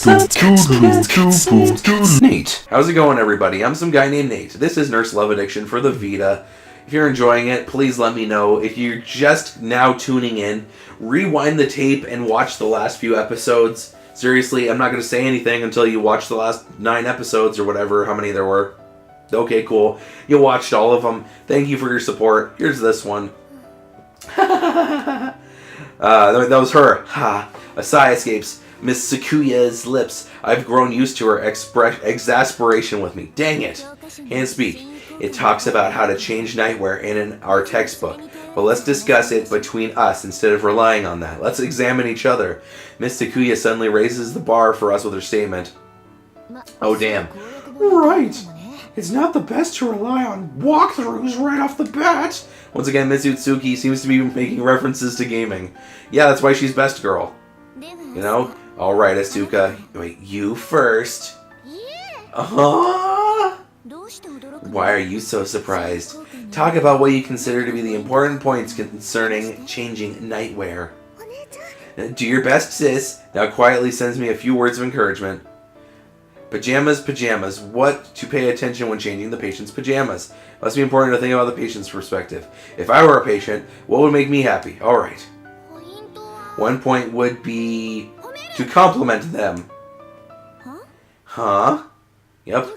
Nate. How's it going, everybody? I'm some guy named Nate. This is Nurse Love Addiction for the Vita. If you're enjoying it, please let me know. If you're just now tuning in, rewind the tape and watch the last few episodes. Seriously, I'm not going to say anything until you watch the last 9 episodes or whatever, how many there were. Okay, cool. You watched all of them. Thank you for your support. Here's this one. That was her. Ha. A sigh escapes Miss Sakuya's lips. I've grown used to her exasperation with me. Dang it. Can't speak. It talks about how to change nightwear in our textbook. But let's discuss it between us instead of relying on that. Let's examine each other. Miss Sakuya suddenly raises the bar for us with her statement. Oh, damn. Right. It's not the best to rely on walkthroughs right off the bat. Once again, Miss Utsuki seems to be making references to gaming. Yeah, that's why she's best girl. You know? Alright, Asuka. Wait, you first. Uh-huh. Why are you so surprised? Talk about what you consider to be the important points concerning changing nightwear. Do your best, sis. Now quietly sends me a few words of encouragement. Pajamas. What to pay attention when changing the patient's pajamas? Must be important to think about the patient's perspective. If I were a patient, what would make me happy? Alright. One point would be to compliment them. Huh? Yep.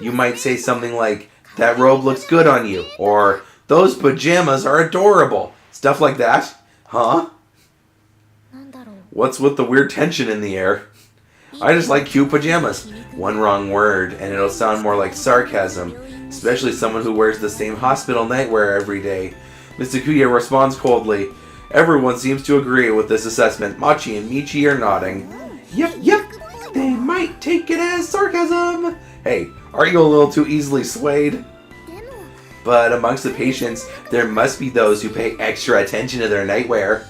You might say something like, that robe looks good on you. Or, those pajamas are adorable. Stuff like that. Huh? What's with the weird tension in the air? I just like cute pajamas. One wrong word, and it'll sound more like sarcasm. Especially someone who wears the same hospital nightwear every day. Miss Sakuya responds coldly. Everyone seems to agree with this assessment. Machi and Michi are nodding. Yep. They might take it as sarcasm. Hey, are you a little too easily swayed? But amongst the patients, there must be those who pay extra attention to their nightwear.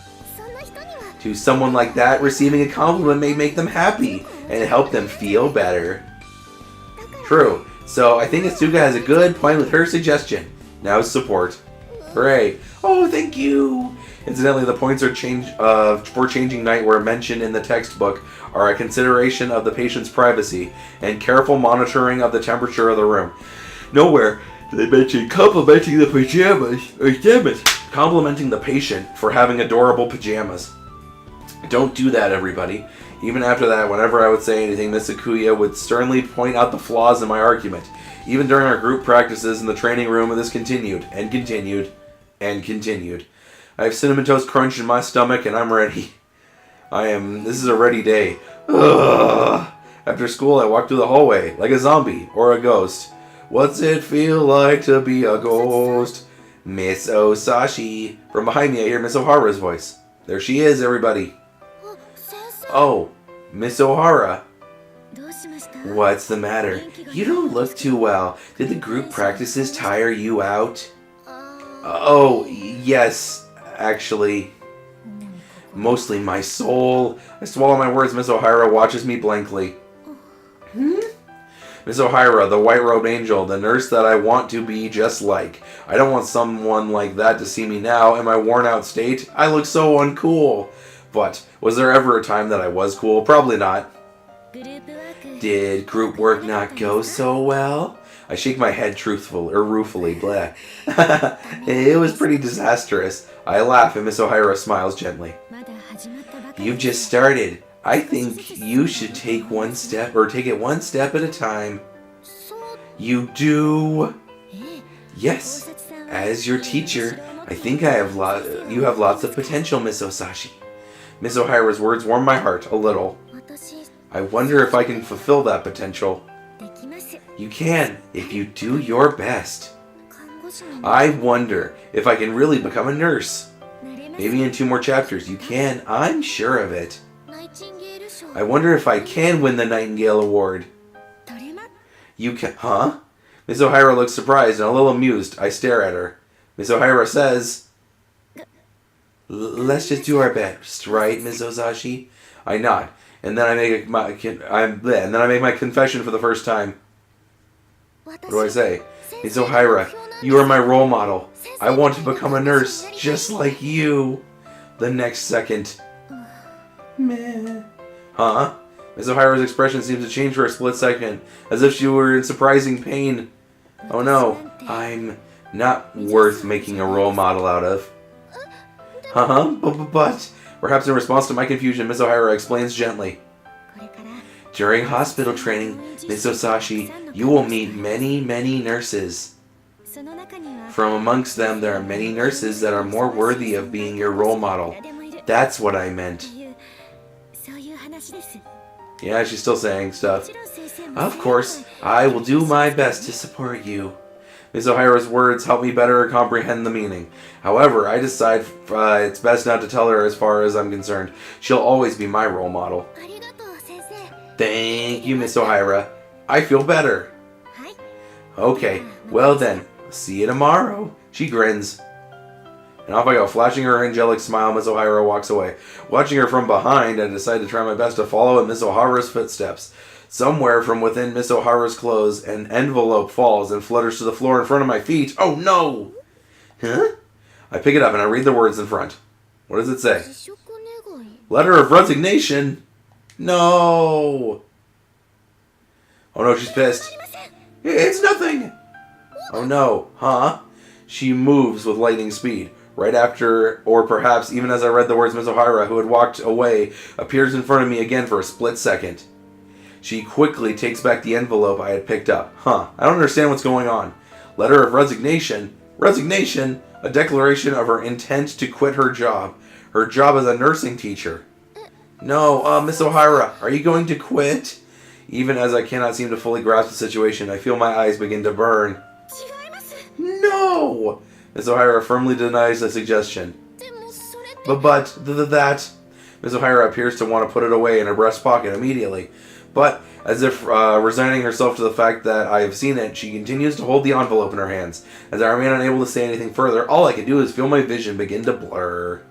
To someone like that, receiving a compliment may make them happy and help them feel better. True. So I think Asuka has a good point with her suggestion. Now support. Hooray. Oh, thank you. Incidentally, the points for changing nightwear mentioned in the textbook are a consideration of the patient's privacy and careful monitoring of the temperature of the room. Nowhere do they mention complimenting the pajamas. Or damn it, complimenting the patient for having adorable pajamas. Don't do that, everybody. Even after that, whenever I would say anything, Miss Sakuya would sternly point out the flaws in my argument. Even during our group practices in the training room, this continued, and continued, and continued. I have Cinnamon Toast Crunch in my stomach, and I'm ready. This is a ready day. Ugh. After school, I walk through the hallway, like a zombie, or a ghost. What's it feel like to be a ghost? Miss Osashi. From behind me, I hear Miss Ohara's voice. There she is, everybody. Oh, Miss Ohara. What's the matter? You don't look too well. Did the group practices tire you out? Oh, yes, actually. Mostly my soul. I swallow my words. Miss Ohara watches me blankly. Miss Ohara, the white-robed angel, the nurse that I want to be just like. I don't want someone like that to see me now in my worn-out state. I look so uncool. But, was there ever a time that I was cool? Probably not. Did group work not go so well? I shake my head ruefully, blah. It was pretty disastrous. I laugh and Miss Ohara smiles gently. You've just started. I think you should take it one step at a time. You do? Yes. As your teacher, I think you have lots of potential, Miss Osashi. Miss Ohara's words warm my heart a little. I wonder if I can fulfill that potential. You can, if you do your best. I wonder if I can really become a nurse. Maybe in 2 more chapters. You can, I'm sure of it. I wonder if I can win the Nightingale Award. You can, huh? Miss Ohara looks surprised and a little amused. I stare at her. Miss Ohara says, let's just do our best, right, Miss Osashi? I nod, and then I make my confession for the first time. What do I say? Miss Ohara, you are my role model. I want to become a nurse, just like you. The next second. Meh. Huh? Miss O'Hara's expression seemed to change for a split second, as if she were in surprising pain. Oh no, I'm not worth making a role model out of. But perhaps in response to my confusion, Miss O'Hara explains gently. During hospital training, Miss Osashi, you will meet many, many nurses. From amongst them, there are many nurses that are more worthy of being your role model. That's what I meant. Yeah, she's still saying stuff. Of course, I will do my best to support you. Miss O'Hara's words help me better comprehend the meaning. However, I decide it's best not to tell her as far as I'm concerned. She'll always be my role model. Thank you, Miss O'Hara. I feel better. Okay, well then, see you tomorrow. She grins. And off I go, flashing her angelic smile. Miss O'Hara walks away. Watching her from behind, I decide to try my best to follow in Miss O'Hara's footsteps. Somewhere from within Miss O'Hara's clothes, an envelope falls and flutters to the floor in front of my feet. Oh no! Huh? I pick it up and I read the words in front. What does it say? Letter of resignation? No! Oh no, she's pissed. It's nothing! Oh no, huh? She moves with lightning speed. Right after, or perhaps even as I read the words, Miss O'Hara, who had walked away, appears in front of me again for a split second. She quickly takes back the envelope I had picked up. I don't understand what's going on. Letter of resignation? Resignation? A declaration of her intent to quit her job. Her job as a nursing teacher. No, Miss O'Hara, are you going to quit? Even as I cannot seem to fully grasp the situation, I feel my eyes begin to burn. No! Miss O'Hara firmly denies the suggestion. But that... Miss O'Hara appears to want to put it away in her breast pocket immediately. But, as if resigning herself to the fact that I have seen it, she continues to hold the envelope in her hands. As I remain unable to say anything further, all I can do is feel my vision begin to blur.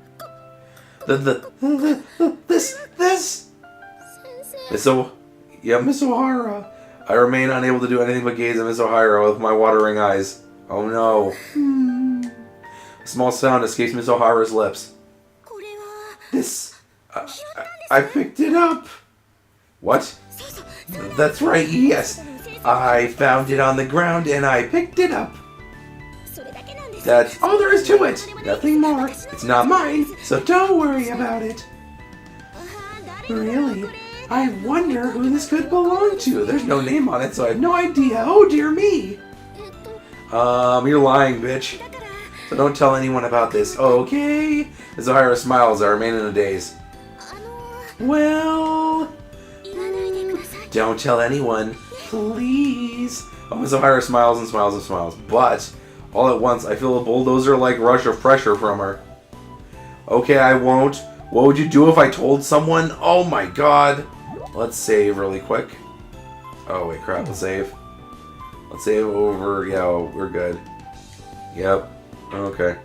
This... Miss O'Hara. I remain unable to do anything but gaze at Miss O'Hara with my watering eyes. Oh no. A small sound escapes Miss O'Hara's lips. This... I picked it up. What? That's right, yes. I found it on the ground and I picked it up. That's all there is to it. Nothing more. It's not mine, so don't worry about it. Really? I wonder who this could belong to. There's no name on it, so I have no idea. Oh, dear me. You're lying, bitch. So don't tell anyone about this, okay? As O'Hara smiles, I remain in a daze. Well... don't tell anyone, please. Oh, Miss O'Hara smiles and smiles and smiles. But, all at once, I feel a bulldozer-like rush of pressure from her. Okay, I won't. What would you do if I told someone? Oh my god. Let's save really quick. Oh, wait, crap. Let's save. Let's save over. Yeah, we're good. Yep. Okay.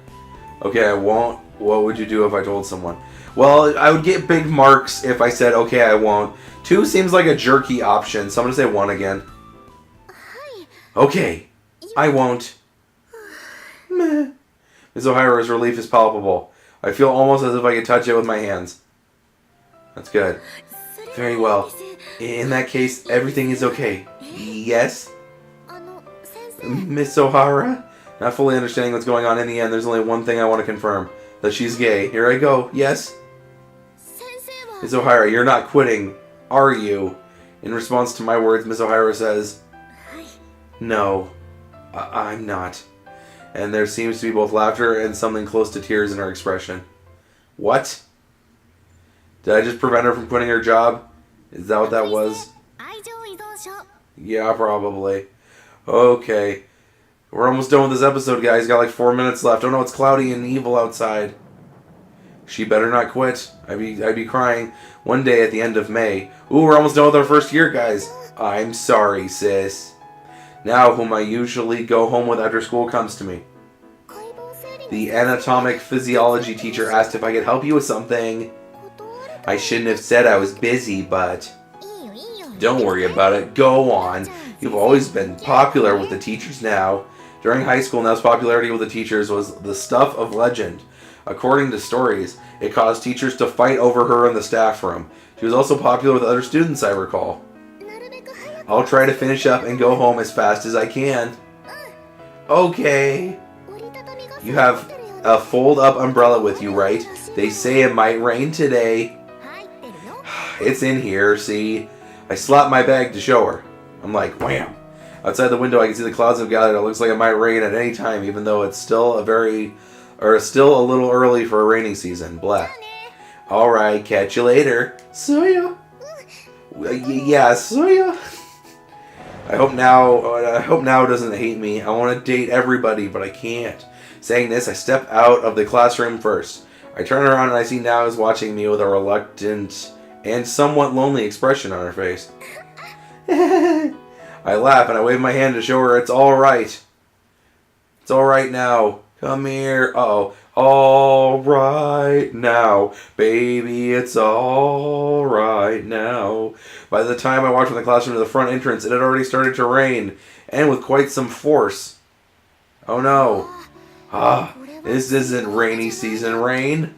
Okay, I won't. What would you do if I told someone? Well, I would get big marks if I said, okay, I won't. 2 seems like a jerky option, so I'm going to say 1 again. Okay, I won't. Meh. Ms. O'Hara's relief is palpable. I feel almost as if I could touch it with my hands. That's good. Very well. In that case, everything is okay. Yes? Miss O'Hara? Not fully understanding what's going on in the end, there's only one thing I want to confirm. That she's gay. Here I go. Yes? Miss O'Hara, you're not quitting, are you? In response to my words, Miss O'Hara says, no, I'm not. And there seems to be both laughter and something close to tears in her expression. What? Did I just prevent her from quitting her job? Is that what that was? Yeah, probably. Okay. We're almost done with this episode, guys. Got like 4 minutes left. Oh no, it's cloudy and evil outside. She better not quit. I'd be crying one day at the end of May. Ooh, we're almost done with our first year, guys. I'm sorry, sis. Now, whom I usually go home with after school comes to me. The anatomic physiology teacher asked if I could help you with something. I shouldn't have said I was busy, but... don't worry about it. Go on. You've always been popular with the teachers now. During high school, Nell's popularity with the teachers was the stuff of legend. According to stories, it caused teachers to fight over her in the staff room. She was also popular with other students, I recall. I'll try to finish up and go home as fast as I can. Okay. You have a fold-up umbrella with you, right? They say it might rain today. It's in here, see? I slapped my bag to show her. I'm like, wham. Outside the window, I can see the clouds have gathered. It looks like it might rain at any time, even though it's still a little early for a raining season. Blah. Alright, catch you later. See ya. Yeah, see ya. I hope now doesn't hate me. I want to date everybody, but I can't. Saying this, I step out of the classroom first. I turn around and I see Now is watching me with a reluctant and somewhat lonely expression on her face. I laugh and I wave my hand to show her it's alright. It's alright now. Come here. Uh-oh. Alright now. Baby, it's alright now. By the time I walked from the classroom to the front entrance, it had already started to rain. And with quite some force. Oh no. This isn't rainy season rain.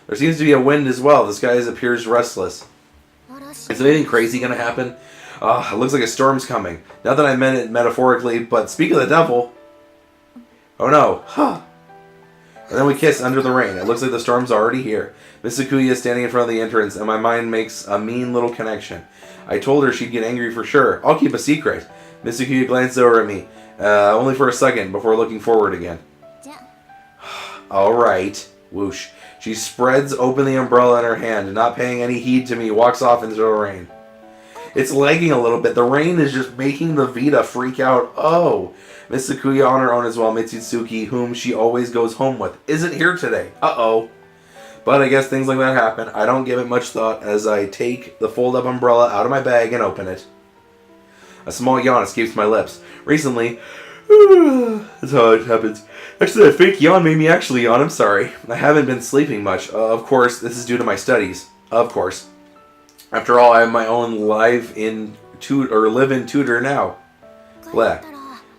There seems to be a wind as well. The sky appears restless. Is anything crazy going to happen? It looks like a storm's coming. Not that I meant it metaphorically, but speak of the devil. Oh no. And then we kiss under the rain. It looks like the storm's already here. Miss Sakuya is standing in front of the entrance, and my mind makes a mean little connection. I told her she'd get angry for sure. I'll keep a secret. Miss Sakuya glanced over at me, only for a second, before looking forward again. Alright. Whoosh. She spreads open the umbrella in her hand, and not paying any heed to me, walks off into the rain. It's lagging a little bit. The rain is just making the Vita freak out. Oh. Miss Sakuya on her own as well. Mitsutsuki, whom she always goes home with, isn't here today. Uh-oh. But I guess things like that happen. I don't give it much thought as I take the fold-up umbrella out of my bag and open it. A small yawn escapes my lips. Recently, that's how it happens. Actually, that fake yawn made me actually yawn. I'm sorry. I haven't been sleeping much. Of course, this is due to my studies. Of course. After all, I have my own live-in tutor now. Bleh.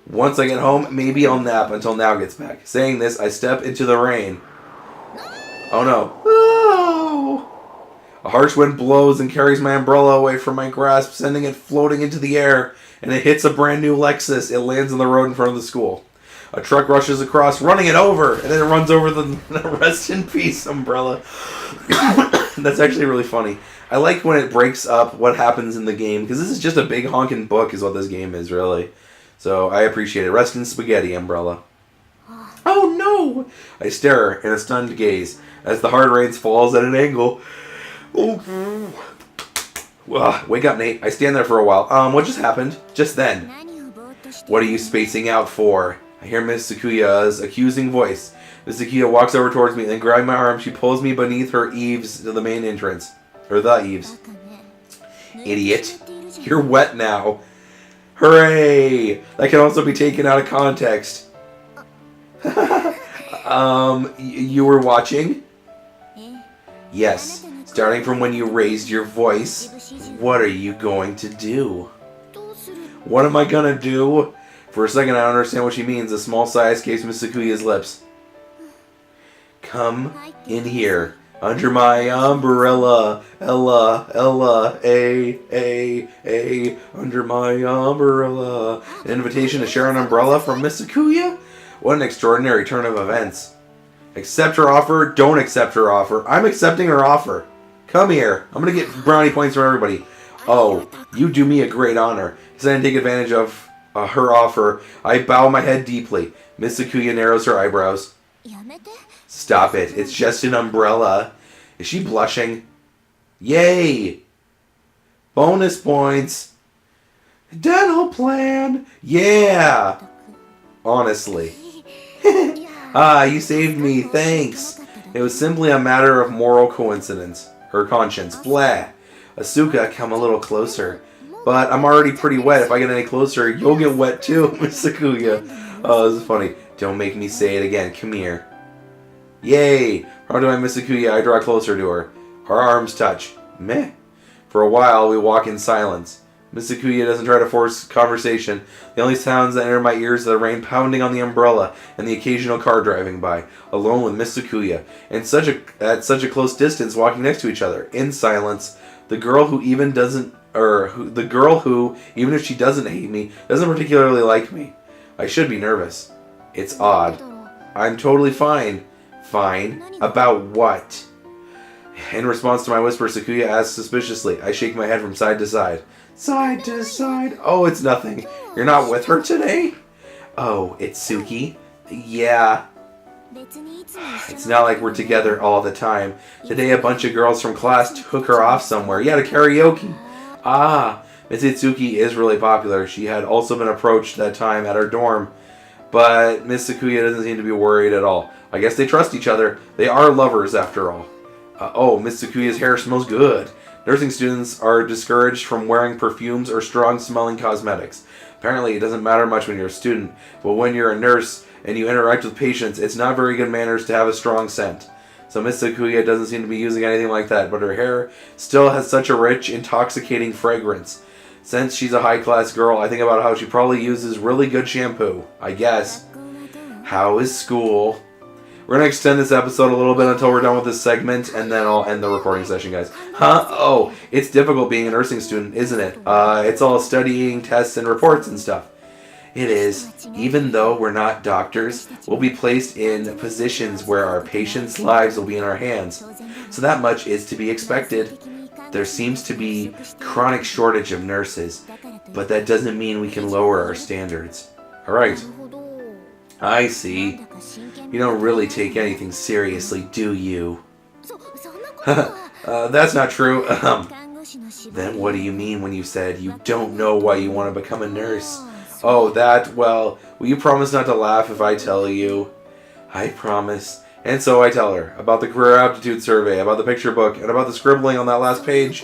Once I get home, maybe I'll nap until Now gets back. Saying this, I step into the rain. Oh no. Oh! A harsh wind blows and carries my umbrella away from my grasp, sending it floating into the air, and it hits a brand new Lexus. It lands on the road in front of the school. A truck rushes across, running it over, and then it runs over the rest in peace umbrella. That's actually really funny. I like when it breaks up what happens in the game, because this is just a big honking book is what this game is, really. So I appreciate it. Rest in spaghetti, umbrella. Oh no! I stare in a stunned gaze as the hard rain falls at an angle. Oh. Wake up, Nate. I stand there for a while. What just happened? Just then. What are you spacing out for? I hear Miss Sakuya's accusing voice. Miss Sakuya walks over towards me and then grabbing my arm, she pulls me beneath her eaves to the main entrance. Or the eaves. Idiot. You're wet now. Hooray! That can also be taken out of context. You were watching? Yes. Starting from when you raised your voice. What are you going to do? What am I gonna do? For a second I don't understand what she means. A small sigh escapes Miss Sakuya's lips. Come in here. Under my umbrella, Ella, under my umbrella. An invitation to share an umbrella from Miss Sakuya? What an extraordinary turn of events. Accept her offer, don't accept her offer. I'm accepting her offer. Come here. I'm going to get brownie points from everybody. Oh, you do me a great honor. Because I didn't take advantage of her offer. I bow my head deeply. Miss Sakuya narrows her eyebrows. Stop it. It's just an umbrella. Is she blushing? Yay! Bonus points. Dental plan. Yeah! Honestly. You saved me. Thanks. It was simply a matter of moral coincidence. Her conscience. Blah. Asuka, come a little closer. But I'm already pretty wet. If I get any closer, you'll get wet too, Miss Sakuya. Oh, this is funny. Don't make me say it again. Come here. Yay! How do I Miss Sakuya? I draw closer to her. Our arms touch. Meh. For a while, we walk in silence. Miss Sakuya doesn't try to force conversation. The only sounds that enter my ears are the rain pounding on the umbrella and the occasional car driving by, alone with Miss Sakuya, and at such a close distance, walking next to each other, in silence, The girl who even doesn't, the girl who, even if she doesn't hate me, doesn't particularly like me. I should be nervous. It's odd. I'm totally fine. Fine? About what? In response to my whisper, Sakuya asks suspiciously. I shake my head from side to side. Side to side? Oh, it's nothing. You're not with her today? Oh, it's Suki? Yeah. It's not like we're together all the time. Today a bunch of girls from class took her off somewhere. Yeah, to karaoke. Ah, Mitsutsuki is really popular. She had also been approached that time at her dorm. But Miss Sakuya doesn't seem to be worried at all. I guess they trust each other. They are lovers after all. Oh, Miss Sakuya's hair smells good. Nursing students are discouraged from wearing perfumes or strong-smelling cosmetics. Apparently, it doesn't matter much when you're a student, but when you're a nurse and you interact with patients, it's not very good manners to have a strong scent. So Miss Sakuya doesn't seem to be using anything like that, but her hair still has such a rich, intoxicating fragrance. Since she's a high-class girl, I think about how she probably uses really good shampoo, I guess. How is school? We're going to extend this episode a little bit until we're done with this segment, and then I'll end the recording session, guys. Huh? Oh, it's difficult being a nursing student, isn't it? It's all studying, tests, and reports and stuff. It is. Even though we're not doctors, we'll be placed in positions where our patients' lives will be in our hands. So that much is to be expected. There seems to be chronic shortage of nurses, but that doesn't mean we can lower our standards. Alright. I see. You don't really take anything seriously, do you? That's not true. Then what do you mean when you said you don't know why you want to become a nurse? Oh, that, well, will you promise not to laugh if I tell you? I promise. And so I tell her about the career aptitude survey, about the picture book, and about the scribbling on that last page.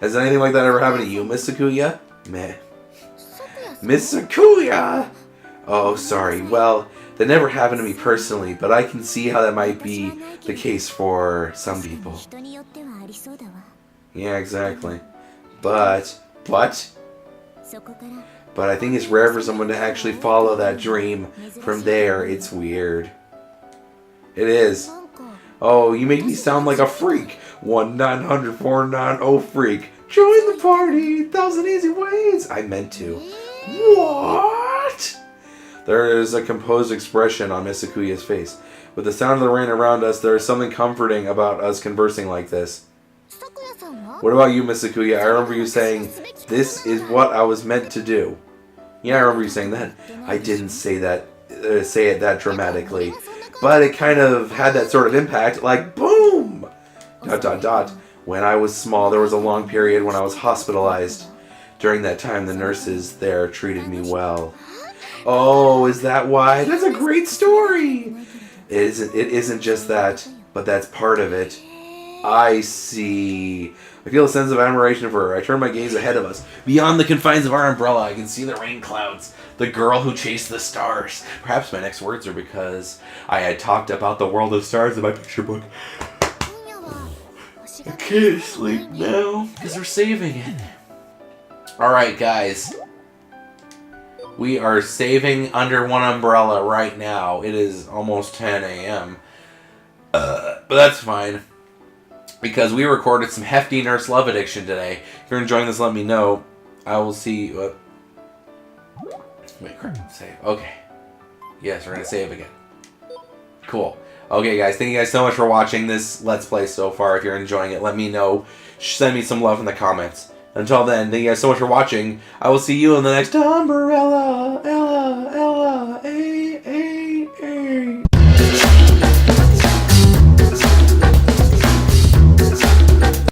Has anything like that ever happened to you, Miss Sakuya? Meh. Miss Sakuya! Oh, sorry. Well, that never happened to me personally, but I can see how that might be the case for some people. Yeah, exactly. But I think it's rare for someone to actually follow that dream. From there, it's weird. It is. Oh, you make me sound like a freak. 1-900-490 freak. Join the party. 1,000 easy ways. I meant to. What? There is a composed expression on Miss Sakuya's face. With the sound of the rain around us, there is something comforting about us conversing like this. What about you, Miss Sakuya? I remember you saying, this is what I was meant to do. Yeah, I remember you saying that. I didn't say it that dramatically. But it kind of had that sort of impact, like, boom! ... When I was small, there was a long period when I was hospitalized. During that time, the nurses there treated me well. Oh, is that why? That's a great story! It isn't just that, but that's part of it. I see. I feel a sense of admiration for her. I turn my gaze ahead of us. Beyond the confines of our umbrella, I can see the rain clouds. The girl who chased the stars. Perhaps my next words are because I had talked about the world of stars in my picture book. I can't sleep now because we're saving it. Alright, guys. We are saving under one umbrella right now. It is almost 10 a.m. But that's fine. Because we recorded some hefty Nurse Love Addiction today. If you're enjoying this, let me know. I will see... Wait, crap. Save. Okay. Yes, we're going to save again. Cool. Okay, guys. Thank you guys so much for watching this Let's Play so far. If you're enjoying it, let me know. Send me some love in the comments. Until then, thank you guys so much for watching. I will see you in the next umbrella. Ella.